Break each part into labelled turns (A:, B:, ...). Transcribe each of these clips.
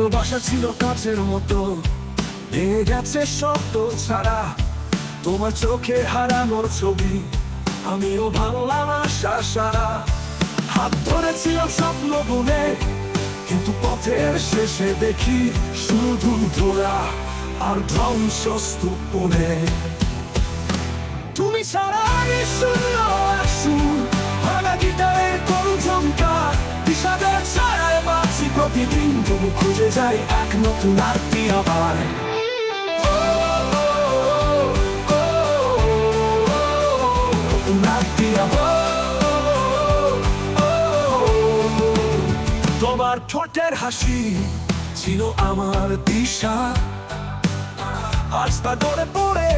A: ভালোবাসা ছিল কাছের মতো, ভেঙে গেছে শব্দ ছাড়া। তোমার চোখে হারানোর ছবি আমিও ভাবলাম আশা সারা। হাত ধরেছিলাম স্বপ্ন বুনে, কিন্তু পথের শেষে দেখি শুধু ধরা আর ধ্বংসস্তূপ বনে। তুমি ছাড়া আমি শূন্য এক সুর, ভাঙা গিটারের করুণ ঝংকার, বিষাদের ছায়ায় বাঁচি প্রতিদিন। তবু খুঁজে যাই এক নতুন আরতি আবার। নতুন আরতি আবার। তোমার ঠোঁটের হাসি ছিল আমার দিশা, আজ তা ধরে পড়ে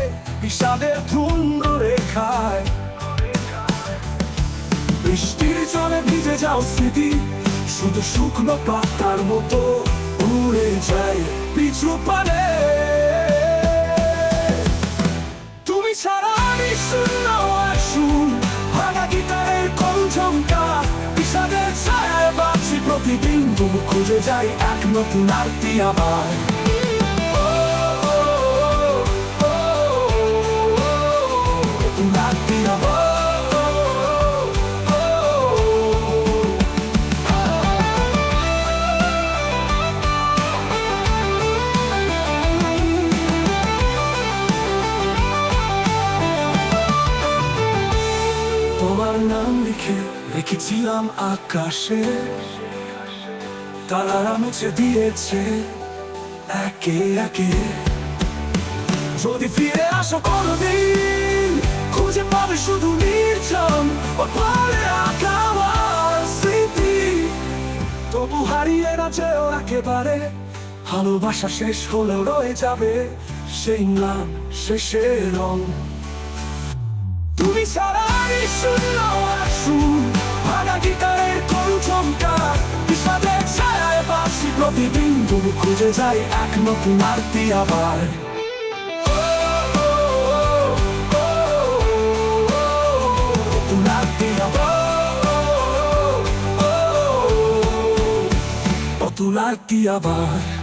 A: বিষাদের ধুন্দ রেখায়। বৃষ্টির জলে ভিজে যাও স্মৃতি, শুধু শুকনো পাতার মতো উড়ে যায় পিছু পানে। তুমি ছাড়া আমি শূন্য এক সুর, ভাঙা গিটারের করুণ ঝংকার, বিষাদের ছায়ায় বাঁচি প্রতিদিন। তবু খুঁজে যাই এক নতুন আরতি আবার। নতুন আরতি আবার। তোমার নাম লিখে রেখেছিলাম আকাশে, তারারা মুছে দিয়েছে একে একে। যদি ফিরে আসো কোনদিন, খুঁজে পাবে শুধু নির্জন পথে আঁকা আমার স্মৃতি। তবু হারিয়ে না যেও একেবারে, ভালোবাসা শেষ হলেও রয়ে যাবে সেই নাম, শেষের রং। তুমি ছাড়া আমি শূন্য এক সুর, ভাঙা গিটারের করুণ ঝংকার, বিষাদের ছায়ায় বাঁচি প্রতিদিন। তবু খুঁজে যাই এক নতুন আরতি আবার। নতুন আরতি আবার। নতুন আরতি আবার।